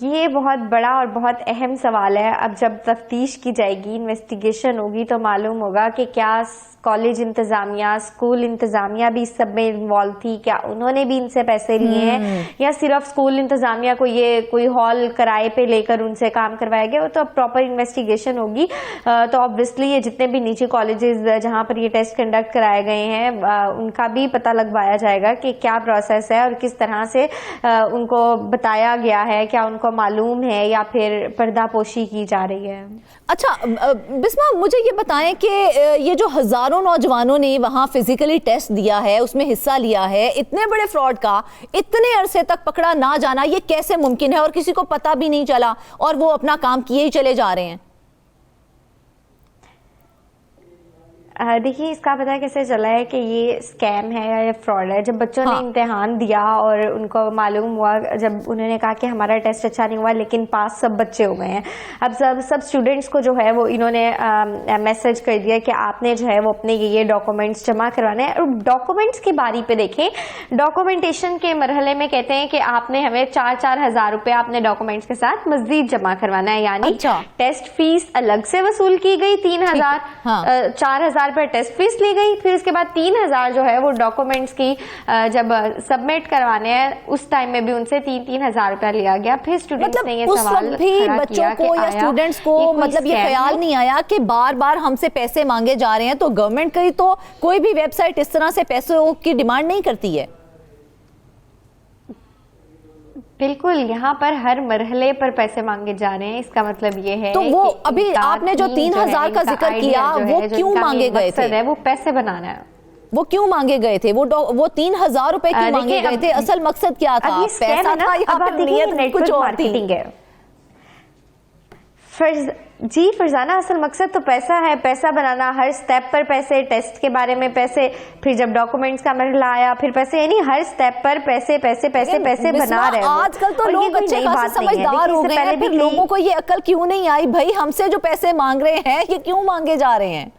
ये बहुत बड़ा और बहुत अहम सवाल है। अब जब तफ्तीश की जाएगी, इन्वेस्टिगेशन होगी, तो मालूम होगा कि क्या कॉलेज इंतजामिया, स्कूल इंतजामिया भी इस सब में इन्वॉल्व थी, क्या उन्होंने भी इनसे पैसे लिए हैं, या सिर्फ स्कूल इंतजामिया को ये कोई हॉल किराए पे लेकर उनसे काम करवाया गया। तो अब प्रॉपर इन्वेस्टिगेशन होगी, तो ऑब्वियसली ये जितने भी निजी कॉलेजेस जहाँ पर ये टेस्ट कंडक्ट कराए गए हैं उनका भी पता लगवाया जाएगा कि क्या प्रोसेस है और किस तरह से उनको बताया गया है, क्या उनको मालूम है या फिर पर्दापोशी की जा रही है। अच्छा बिस्मा, मुझे ये बताएं कि ये जो हजारों नौजवानों ने वहां फिजिकली टेस्ट दिया है, उसमें हिस्सा लिया है, इतने बड़े फ्रॉड का इतने अरसे तक पकड़ा ना जाना ये कैसे मुमकिन है और किसी को पता भी नहीं चला और वो अपना काम किए ही चले जा रहे हैं? देखिए, इसका पता कैसे चला है कि ये स्कैम है या ये फ्रॉड है। जब बच्चों ने इम्तिहान दिया और उनको मालूम हुआ, जब उन्होंने कहा कि हमारा टेस्ट अच्छा नहीं हुआ लेकिन पास सब बच्चे हो गए हैं, अब सब स्टूडेंट्स को जो है वो इन्होंने मैसेज कर दिया कि आपने जो है वो अपने ये डॉक्यूमेंट्स जमा करवाने हैं। और डॉक्यूमेंट्स की बारी पे देखें, डॉक्यूमेंटेशन के मरहले में कहते हैं कि आपने हमें 4-4 हज़ार रुपये अपने डॉक्यूमेंट्स के साथ मजीद जमा करवाना है, यानी टेस्ट फीस अलग से वसूल की गई 3,000, 4,000 पर टेस्ट फीस ली गई, फिर उसके बाद 3,000 जो है वो डॉक्यूमेंट्स की जब सबमिट करवाने हैं उस टाइम में भी उनसे 3,000 रुपया लिया गया। फिर स्टूडेंट्स ने ये सवाल भी बच्चों को या स्टूडेंट्स को मतलब ये ख्याल नहीं आया कि बार बार हमसे पैसे मांगे जा रहे हैं, तो गवर्नमेंट की तो कोई भी वेबसाइट इस तरह से पैसों की डिमांड नहीं करती है। बिल्कुल, यहाँ पर हर मरहले पर पैसे मांगे जा रहे हैं। इसका मतलब ये है तो वो अभी आपने जो 3,000 का जिक्र किया वो क्यों मांगे गए थे? वो पैसे बनाना है। वो क्यों मांगे गए थे? वो 3,000 रुपए क्यों मांगे गए थे? असल मकसद क्या था? पैसा था या फिर नियत कुछ और थी? जी फरजाना, असल मकसद तो पैसा है, पैसा बनाना, हर स्टेप पर पैसे, टेस्ट के बारे में पैसे, फिर जब डॉक्यूमेंट्स का मरहला आया फिर पैसे, यानी हर स्टेप पर पैसे पैसे पैसे पैसे बना रहे हैं। आजकल तो लोग अच्छे खासे समझदार हो गए हैं, फिर लोगों को ये अक्ल क्यों नहीं आई भाई हमसे जो पैसे मांग रहे हैं ये क्यों मांगे जा रहे हैं?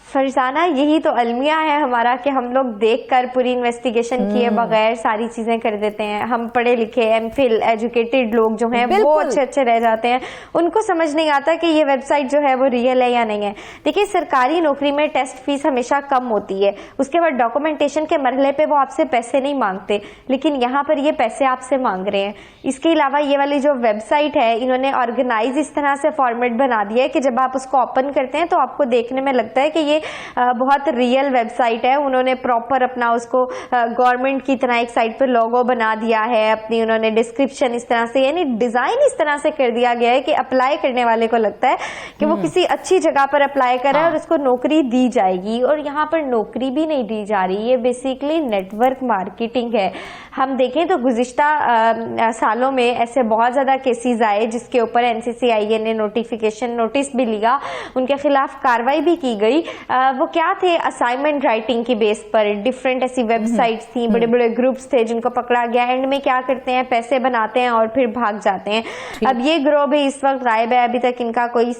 फरजाना, यही तो अलमिया है हमारा कि हम लोग देखकर पूरी इन्वेस्टिगेशन किए बगैर सारी चीजें कर देते हैं। हम पढ़े लिखे एमफिल एजुकेटेड लोग जो हैं वो अच्छे रह जाते हैं, उनको समझ नहीं आता कि ये वेबसाइट जो है वो रियल है या नहीं है। देखिए, सरकारी नौकरी में टेस्ट फीस हमेशा कम होती है, उसके बाद डॉक्यूमेंटेशन के मरहले पे वो आपसे पैसे नहीं मांगते, लेकिन यहाँ पर ये पैसे आपसे मांग रहे हैं। इसके अलावा ये वाली जो वेबसाइट है, इन्होंने ऑर्गेनाइज इस तरह से फॉर्मेट बना दिया है कि जब आप उसको ओपन करते हैं तो आपको देखने में लगता है कि ये बहुत रियल वेबसाइट है। उन्होंने प्रॉपर अपना उसको गवर्नमेंट की तरह एक साइट पर लोगो बना दिया है, अपनी उन्होंने डिस्क्रिप्शन इस तरह से, यानी डिजाइन इस तरह से कर दिया गया है कि अप्लाई करने वाले को लगता है कि वो किसी अच्छी जगह पर अप्लाई कर रहा है और उसको नौकरी दी जाएगी। और यहाँ पर नौकरी भी नहीं दी जा रही, ये बेसिकली नेटवर्क मार्केटिंग है। हम देखें तो गुज़िश्ता सालों में ऐसे बहुत ज्यादा केसेस आए जिसके ऊपर NCCIA ने नोटिस भी लिया, उनके खिलाफ कार्रवाई भी की गई। वो क्या थे, असाइनमेंट राइटिंग की बेस पर डिफरेंट ऐसी वेबसाइट्स थी, बड़े बड़े ग्रुप्स थे जिनको पकड़ा गया। एंड में क्या करते हैं, पैसे बनाते हैं और फिर भाग जाते हैं। अब ये गिरोह भी इस वक्त गायब है, अभी तक इनका कोई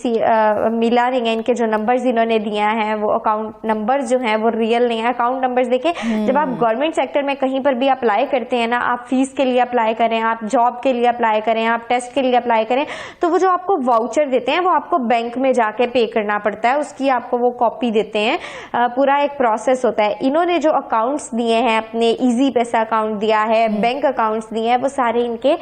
मिला नहीं है। इनके जो नंबर्स इन्होंने दिया है वो अकाउंट नंबर्स जो हैं वो रियल नहीं है। अकाउंट नंबर्स देखें, जब आप गवर्नमेंट सेक्टर में कहीं पर भी अप्लाई करते हैं ना, आप फीस के लिए अप्लाई करें, आप जॉब के लिए अप्लाई करें, आप टेस्ट के लिए अप्लाई करें, तो वो जो आपको वाउचर देते हैं वो आपको बैंक में जाके पे करना पड़ता है, उसकी आपको वो कॉपी देते हैं। पूरा एक प्रोसेस होता है। इन्होंने जो अकाउंट्स दिए हैं, अपने इजी पैसा अकाउंट दिया है, बैंक अकाउंट्स दिए हैं, वो सारे इनके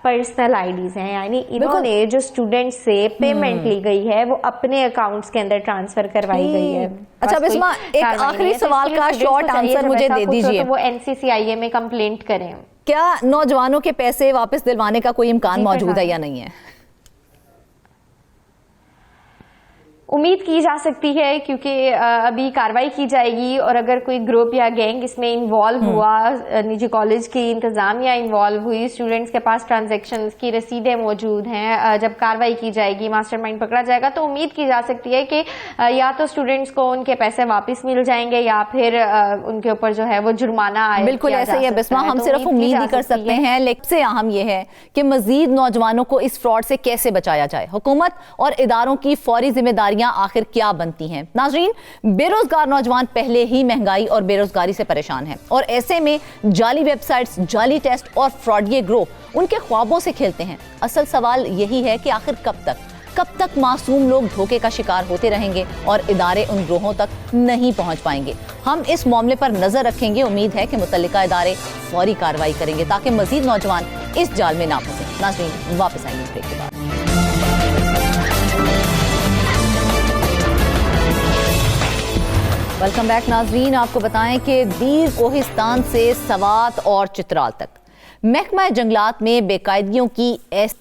पर्सनल आईडीज हैं, यानी इन्होंने जो स्टूडेंट से पेमेंट ली गई है वो अपने अकाउंट्स के अंदर ट्रांसफर करवाई गई है। अच्छा बिस्मा, एक आखिरी सवाल का शॉर्ट आंसर मुझे दे दीजिए। तो वो NCCIA में कंप्लेंट करें। क्या नौजवानों के पैसे वापस दिलवाने का कोई इम्कान मौजूद है या नहीं है? उम्मीद की जा सकती है, क्योंकि अभी कार्रवाई की जाएगी और अगर कोई ग्रुप या गैंग इसमें इन्वॉल्व हुआ, निजी कॉलेज की इंतजामिया इन्वॉल्व हुई, स्टूडेंट्स के पास ट्रांजैक्शंस की रसीदें मौजूद हैं, जब कार्रवाई की जाएगी, मास्टरमाइंड पकड़ा जाएगा, तो उम्मीद की जा सकती है कि या तो स्टूडेंट्स को उनके पैसे वापस मिल जाएंगे या फिर उनके ऊपर जो है वो जुर्माना आए। बिल्कुल ऐसा ही है बिस्मा, हम सिर्फ उम्मीद ही कर सकते हैं, लेकिन से अहम यह है कि मजीद नौजवानों को इस फ्रॉड से कैसे बचाया जाए। हुकूमत और इदारों की फौरी जिम्मेदारियां गाड़ियां आखिर क्या बनती हैं। नाजरीन, बेरोजगार नौजवान पहले ही महंगाई और बेरोजगारी से परेशान हैं और ऐसे में जाली वेबसाइट्स, जाली टेस्ट और फ्रॉडिये ग्रोह उनके ख्वाबों से खेलते हैं। असल सवाल यही है कि आखिर कब तक मासूम लोग धोखे का शिकार होते रहेंगे और इदारे उन ग्रोहों तक नहीं पहुंच पाएंगे। हम इस मामले पर नजर रखेंगे। उम्मीद है कि मुतल्लिका इदारे फौरी कार्रवाई करेंगे ताकि मजीद नौजवान इस जाल में ना फंसे। नाज़रीन, वापस आएंगे ब्रेक के बाद। वेलकम बैक नाजरीन। आपको बताएं कि दीर कोहिस्तान से सवात और चित्राल तक महकमा जंगलात में बेकायदगियों की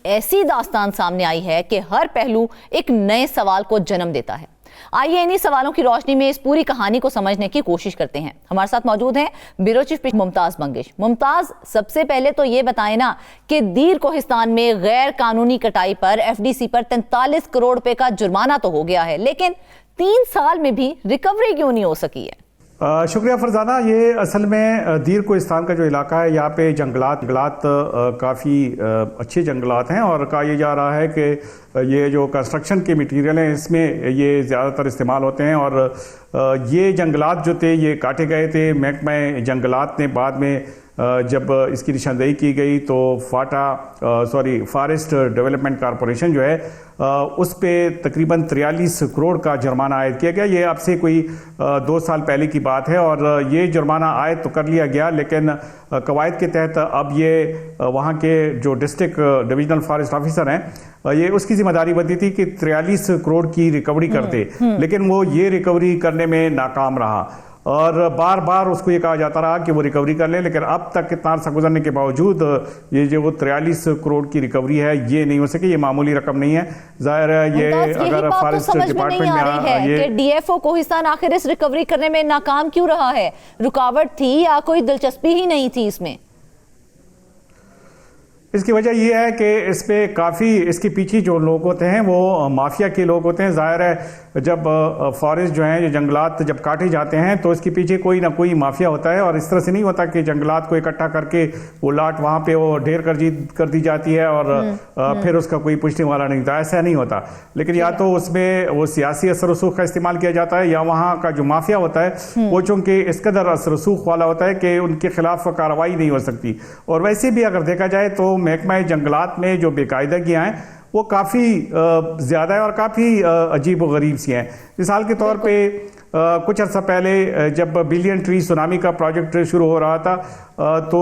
ऐसी दास्तान सामने आई है कि हर पहलू एक नए सवाल को जन्म देता है। आइए इन्हीं सवालों की रोशनी में इस पूरी कहानी को समझने की कोशिश करते हैं। हमारे साथ मौजूद हैं ब्यूरो चीफ मुमताज मंगेश। मुमताज, सबसे पहले तो ये बताएं ना कि दीर कोहिस्तान में गैर कानूनी कटाई पर एफडीसी पर 43 करोड़ रुपए का जुर्माना तो हो गया है, लेकिन 3 साल में भी रिकवरी क्यों नहीं हो सकी है? शुक्रिया फरजाना। ये असल में दीर कोहिस्तान का जो इलाका है, यहाँ पे जंगलात काफ़ी अच्छे जंगलात हैं और कहा यह जा रहा है कि ये जो कंस्ट्रक्शन के मटेरियल हैं इसमें ये ज़्यादातर इस्तेमाल होते हैं। और ये जंगलात जो थे ये काटे गए थे। महकमा जंगलात ने बाद में जब इसकी निशानदेही की गई तो फॉरेस्ट डेवलपमेंट कॉरपोरेशन जो है उस पे तकरीबन 43 करोड़ का जुर्माना आयद किया गया। ये अब से कोई 2 साल पहले की बात है और ये जुर्माना आयद तो कर लिया गया, लेकिन कवायद के तहत अब ये वहाँ के जो डिस्ट्रिक्ट डिविजनल फॉरेस्ट ऑफिसर हैं ये उसकी जिम्मेदारी बनती थी कि 43 करोड़ की रिकवरी करते, लेकिन वो ये रिकवरी करने में नाकाम रहा और बार बार उसको ये कहा जाता रहा कि वो रिकवरी कर ले, लेकिन अब तक इतना अर्सा गुजरने के बावजूद ये जो 43 करोड़ की रिकवरी है ये नहीं हो सके। ये मामूली रकम नहीं है। जाहिर है ये अगर फॉरेस्ट डिपार्टमेंट में ये डीएफओ कोहिस्तान आखिर इस रिकवरी करने में नाकाम क्यों रहा है? रुकावट थी या कोई दिलचस्पी ही नहीं थी इसमें? इसकी वजह यह है कि इस पे काफ़ी इसके पीछे जो लोग होते हैं वो माफिया के लोग होते हैं। जाहिर है जब फॉरेस्ट जो हैं, जो जंगलात जब काटे जाते हैं तो इसके पीछे कोई ना कोई माफिया होता है और इस तरह से नहीं होता कि जंगलात को इकट्ठा करके वो लाट वहाँ पे वो ढेर कर दी जाती है और फिर उसका कोई पूछने वाला नहीं होता। ऐसा नहीं होता, लेकिन या तो उसमें वो सियासी असर रसूख का इस्तेमाल किया जाता है या वहाँ का जो माफिया होता है वो चूँकि इस कदर असर रसूख वाला होता है कि उनके खिलाफ कार्रवाई नहीं हो सकती। और वैसे भी अगर देखा जाए तो महकमा जंगलात में जो बेकायदगियाँ हैं वो काफ़ी ज़्यादा है और काफ़ी अजीब व गरीब सी हैं। मिसाल के तौर पे कुछ अर्सा पहले जब बिलियन ट्री सुनामी का प्रोजेक्ट शुरू हो रहा था तो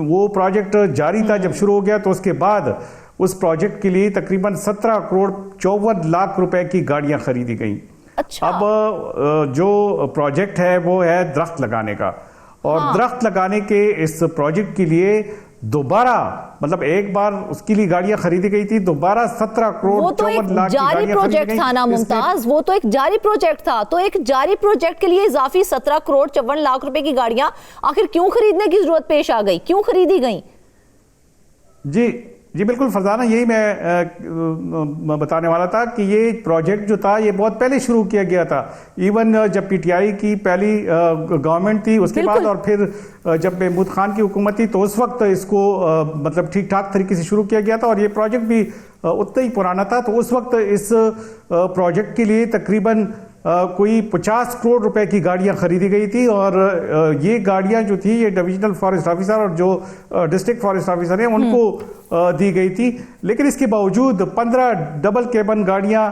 वो प्रोजेक्ट जारी था। जब शुरू हो गया तो उसके बाद उस प्रोजेक्ट के लिए तकरीबन 17 करोड़ 54 लाख रुपए की गाड़ियाँ खरीदी गई। अच्छा। अब जो प्रोजेक्ट है वो है दरख्त लगाने का और दरख्त लगाने के इस प्रोजेक्ट के लिए दोबारा मतलब एक बार उसके लिए गाड़ियां खरीदी गई थी, दोबारा 17 करोड़ 54 लाख की जारी प्रोजेक्ट था ना मुमताज, वो तो एक जारी प्रोजेक्ट था। तो एक जारी प्रोजेक्ट के लिए इजाफी 17 करोड़ 54 लाख रुपए की गाड़ियां आखिर क्यों खरीदने की जरूरत पेश आ गई, क्यों खरीदी गई? जी बिल्कुल फरजाना, यही मैं बताने वाला था कि ये प्रोजेक्ट जो था ये बहुत पहले शुरू किया गया था। इवन जब पीटीआई की पहली गवर्नमेंट थी उसके बाद और फिर जब महमूद खान की हुकूमत थी तो उस वक्त इसको मतलब ठीक ठाक तरीके से शुरू किया गया था और ये प्रोजेक्ट भी उतना ही पुराना था। तो उस वक्त इस प्रोजेक्ट के लिए तकरीबन कोई 50 करोड़ रुपए की गाड़ियां खरीदी गई थी और ये गाड़ियां जो थी ये डिविजनल फॉरेस्ट ऑफिसर और जो डिस्ट्रिक्ट फॉरेस्ट ऑफिसर हैं उनको दी गई थी। लेकिन इसके बावजूद 15 डबल केबन गाड़ियां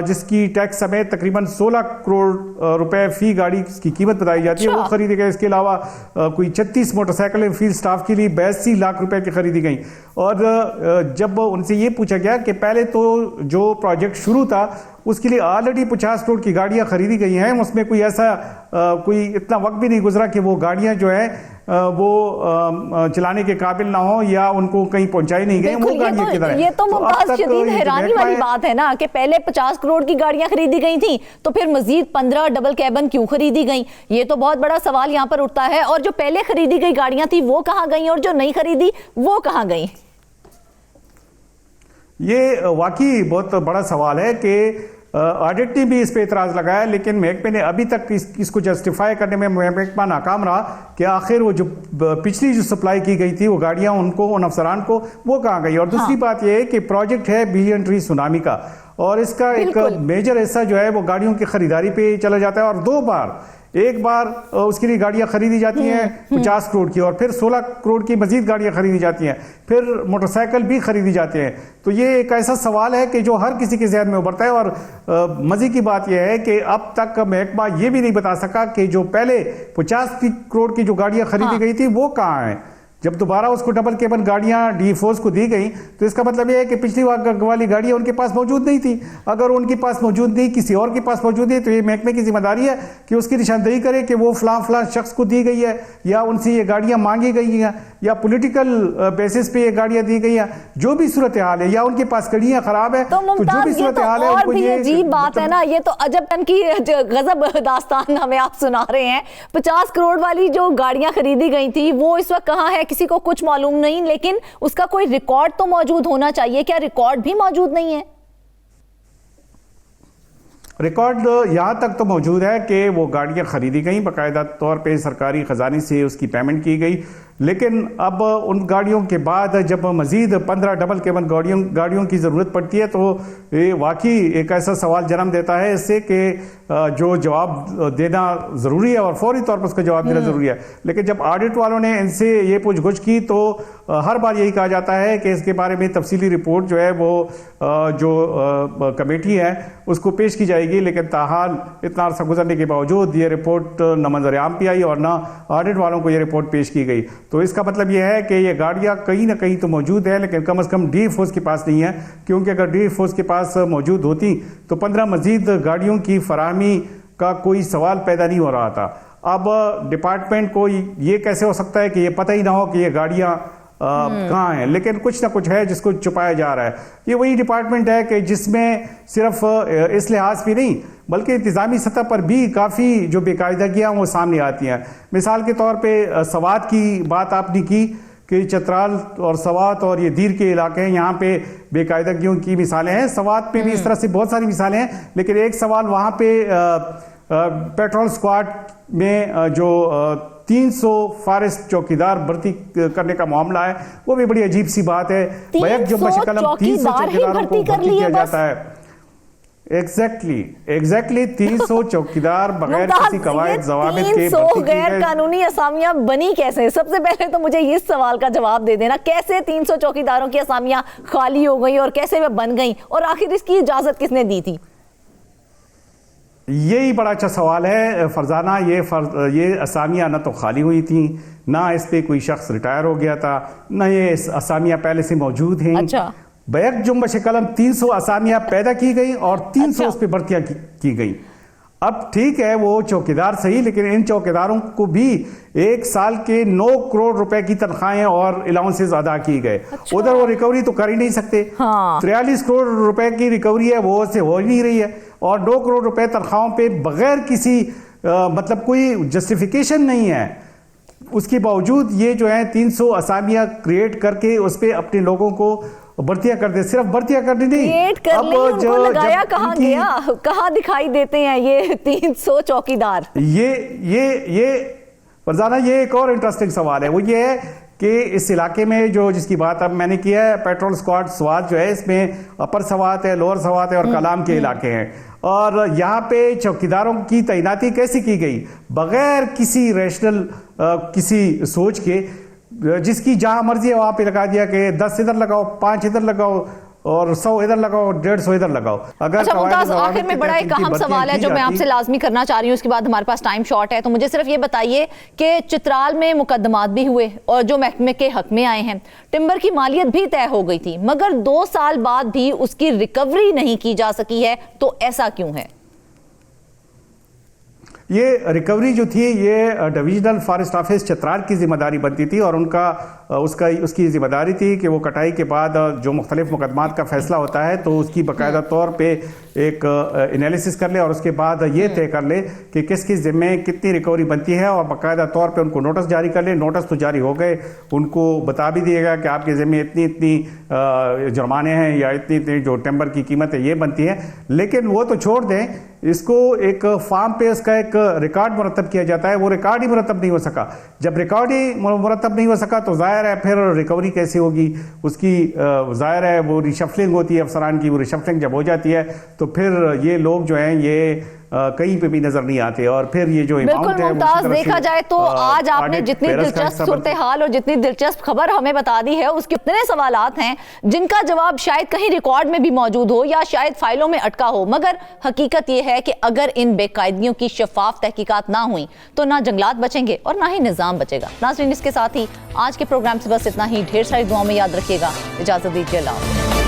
जिसकी टैक्स समेत तकरीबन 16 करोड़ रुपए फी गाड़ी की कीमत बताई जाती है वो खरीदी गई। इसके अलावा कोई 36 मोटरसाइकिलें फील्ड स्टाफ के लिए 82 लाख रुपए की खरीदी गई। और जब उनसे ये पूछा गया कि पहले तो जो प्रोजेक्ट शुरू था उसके लिए ऑलरेडी 50 करोड़ की गाड़ियां खरीदी गई हैं, उसमें कोई ऐसा कोई इतना वक्त भी नहीं गुजरा कि वो गाड़ियां जो है वो चलाने के काबिल ना हो या उनको कहीं पहुंचाई नहीं गई। वो गाड़ियां किधर हैं? ये तो मुमताज शदीद हैरानी वाली बात है ना कि पहले 50 करोड़ की गाड़ियां खरीदी गई थी तो फिर मजीद 15 डबल कैबन क्यों खरीदी गई? ये तो बहुत बड़ा सवाल यहाँ पर उठता है। और जो पहले खरीदी गई गाड़ियां थी वो कहाँ गई और जो नहीं खरीदी वो कहाँ गई? ये वाकई बहुत बड़ा सवाल है कि ऑडिट ने भी इस पे इतराज लगाया, लेकिन महकमे ने अभी तक इसको जस्टिफाई करने में महकमा नाकाम रहा कि आखिर वो जो पिछली जो सप्लाई की गई थी वो गाड़ियां उनको उन अफसरान को वो कहाँ गई। और दूसरी बात यह है कि प्रोजेक्ट है बिलियन ट्री सुनामी का और इसका एक मेजर हिस्सा जो है वो गाड़ियों की खरीदारी पे चला जाता है। और 2 बार, एक बार उसके लिए गाड़ियां खरीदी जाती हैं 50 करोड़ की, और फिर 16 करोड़ की मजीद गाड़ियां खरीदी जाती हैं, फिर मोटरसाइकिल भी खरीदी जाते हैं। तो ये एक ऐसा सवाल है कि जो हर किसी के जहन में उभरता है। और मजे की बात यह है कि अब तक महकमा ये भी नहीं बता सका कि जो पहले 50 करोड़ की जो गाड़ियां खरीदी गई थी वो कहाँ है। जब दोबारा उसको डबल केबल गाड़ियां डी फोर्स को दी गई तो इसका मतलब यह है कि पिछली वाली गाड़ियां उनके पास मौजूद नहीं थी। अगर उनके पास मौजूद नहीं, किसी और के पास मौजूद है, तो ये महकमे की जिम्मेदारी है कि उसकी निशानदेही करे कि वो फलां शख्स को दी गई है, या उनसे ये गाड़ियां मांगी गई हैं, या पॉलिटिकल बेसिस पे ये गाड़ियां दी गई हैं। जो भी सूरत हाल है, या उनके पास गाड़ियां खराब है, तो जो भी सूरत हाल है, और भी अजीब बात है ना, ये तो अजब तन की गजब दास्तान हमें आप सुना रहे हैं। 50 करोड़ वाली जो गाड़ियां खरीदी गई थी वो इस वक्त कहाँ है किसी को कुछ मालूम नहीं, लेकिन उसका कोई रिकॉर्ड तो मौजूद होना चाहिए। क्या रिकॉर्ड भी मौजूद नहीं है? रिकॉर्ड यहां तक तो मौजूद है कि वो गाड़ियां खरीदी गई, बाकायदा तौर पे सरकारी खजाने से उसकी पेमेंट की गई, लेकिन अब उन गाड़ियों के बाद जब मजीद 15 डबल केबल गाड़ियों की ज़रूरत पड़ती है, तो ये वाकई एक ऐसा सवाल जन्म देता है इससे कि जो जवाब देना ज़रूरी है और फौरी तौर पर उसका जवाब देना ज़रूरी है। लेकिन जब ऑडिट वालों ने इनसे ये पूछगछ की तो हर बार यही कहा जाता है कि इसके बारे में तफसीली रिपोर्ट जो है वो जो कमेटी है उसको पेश की जाएगी, लेकिन ताहाल इतना अर्सा गुजरने के बावजूद ये रिपोर्ट न मंजर आम पे आई और न ऑडिट वालों को ये रिपोर्ट पेश की गई। तो इसका मतलब यह है कि ये गाड़ियां कहीं ना कहीं तो मौजूद है, लेकिन कम से कम डी फोर्स के पास नहीं है, क्योंकि अगर डी फोर्स के पास मौजूद होती तो 15 मजीद गाड़ियों की फराहमी का कोई सवाल पैदा नहीं हो रहा था। अब डिपार्टमेंट को ये कैसे हो सकता है कि ये पता ही ना हो कि ये गाड़ियां कहाँ हैं, लेकिन कुछ ना कुछ है जिसको छुपाया जा रहा है। ये वही डिपार्टमेंट है कि जिसमें सिर्फ इस लिहाज भी नहीं बल्कि इंतजामी सतह पर भी काफ़ी जो बेकायदगियाँ वो सामने आती हैं। मिसाल के तौर पे सवात की बात आपने की कि चतराल और सवात और ये दीर के इलाके हैं, यहाँ पे बेकायदगियों की मिसालें हैं। सवात पे भी इस तरह से बहुत सारी मिसालें हैं, लेकिन एक सवाल वहाँ पे पेट्रोल स्क्वाड में जो 300 फॉरेस्ट चौकीदार भर्ती करने का मामला है, वो भी बड़ी अजीब सी बात है। बैक जो बशकलम 300 चौकीदारों को भर्ती किया जाता है। एग्जैक्टली 300 चौकीदार बगैर किसी कवायद ज़वाबित के 300 गैर कानूनी असामियां बनी कैसे? सबसे पहले तो मुझे इस सवाल का जवाब दे देना, कैसे 300 चौकीदारों की असामियां खाली हो गई और कैसे वे बन गई, और आखिर इसकी इजाजत किसने दी थी? यही बड़ा अच्छा सवाल है फरजाना। ये असामियां न तो खाली हुई थी, ना इस पे कोई शख्स रिटायर हो गया था, ना ये असामियां पहले से मौजूद हैं। अच्छा। बैक जुम्बश कलम 300 असामियां पैदा की गई और 300 उस पर भर्तियां की गई। अब ठीक है वो चौकीदार सही, लेकिन इन चौकीदारों को भी 1 साल के 9 करोड़ रुपए की तनख्वाहें और अलाउंसेस अदा की गए। अच्छा। उधर वो रिकवरी तो कर ही नहीं सकते। हाँ। 43 करोड़ रुपए की रिकवरी है वो से हो ही नहीं रही है, और 2 करोड़ रुपए तनख्वाहों पे बगैर किसी मतलब कोई जस्टिफिकेशन नहीं है। उसके बावजूद ये जो है 300 असामियां क्रिएट करके उस पर अपने लोगों को भर्तियां कर दे। सिर्फ भर्तियां करनी नहीं, उनको लगाया कहाँ गया, कहाँ दिखाई देते हैं ये 300 चौकीदार? ये फरजाना ये एक और इंटरेस्टिंग सवाल है। वो ये है कि इस इलाके में जो जिसकी बात अब मैंने की है, पेट्रोल स्क्वाड स्वात जो है, इसमें अपर सवात है, लोअर सवात है और कलाम के इलाके हैं। और यहाँ पे चौकीदारों की तैनाती कैसे की गई? बगैर किसी रैशनल किसी सोच के, जिसकी जहां मर्जी है वहां पे लगा दिया कि 10 इधर लगाओ, 5 इधर लगाओ और 100 इधर लगाओ, 150 इधर लगाओ। अगर अच्छा मुमताज, आखिर में बड़ा एक अहम सवाल है जो मैं आपसे लाजमी करना चाह रही हूँ, उसके बाद हमारे पास टाइम शॉर्ट है, तो मुझे सिर्फ ये बताइए कि चित्राल में मुकदमात भी हुए और जो महकमे के हक में आए हैं, टिम्बर की मालियत भी तय हो गई थी, मगर 2 साल बाद भी उसकी रिकवरी नहीं की जा सकी है, तो ऐसा क्यों है? ये रिकवरी जो थी ये डिविजनल फॉरेस्ट ऑफिस चित्राल की जिम्मेदारी बनती थी, और उसकी जिम्मेदारी थी कि वो कटाई के बाद जो मुख्तलिफ मुकदमात का फैसला होता है तो उसकी बाकायदा तौर पे एक एनालिसिस कर ले और उसके बाद ये तय कर ले कि किस किस ज़िम्मे कितनी रिकवरी बनती है, और बाकायदा तौर पे उनको नोटिस जारी कर ले। नोटिस तो जारी हो गए, उनको बता भी दिएगा कि आपके ज़िम्मे इतनी इतनी जुर्माने हैं या इतनी इतनी जो टिम्बर की कीमत है ये बनती है। लेकिन वो तो छोड़ दें, इसको एक फार्म पे इसका एक रिकॉर्ड मुरतब किया जाता है, वो रिकॉर्ड ही मुरतब नहीं हो सका। जब रिकॉर्ड ही मुरतब नहीं हो सका तो जाहिर है फिर रिकवरी कैसे होगी उसकी, जाहिर है वो रिशफलिंग होती है अफसरान की, वो रिशफलिंग जब हो जाती है तो फिर ये लोग जो हैं ये कहीं पे भी नजर नहीं आते। और फिर ये जो बिल्कुल मुमताज, देखा जाए तो आज आपने जितनी दिलचस्प सूरत हाल और जितनी दिलचस्प खबर हमें बता दी है, उसके इतने सवालात हैं जिनका जवाब शायद कहीं रिकॉर्ड में भी मौजूद हो या शायद फाइलों में अटका हो, मगर हकीकत यह है कि अगर इन बेकायदगियों की शफाफ तहकीकात ना हुई तो ना जंगलात बचेंगे और ना ही निजाम बचेगा। नाज़रीन, इसके साथ ही आज के प्रोग्राम से बस इतना ही। ढेर सारी दुआओं में याद रखिएगा। इजाजत दीजिए, अल्लाह।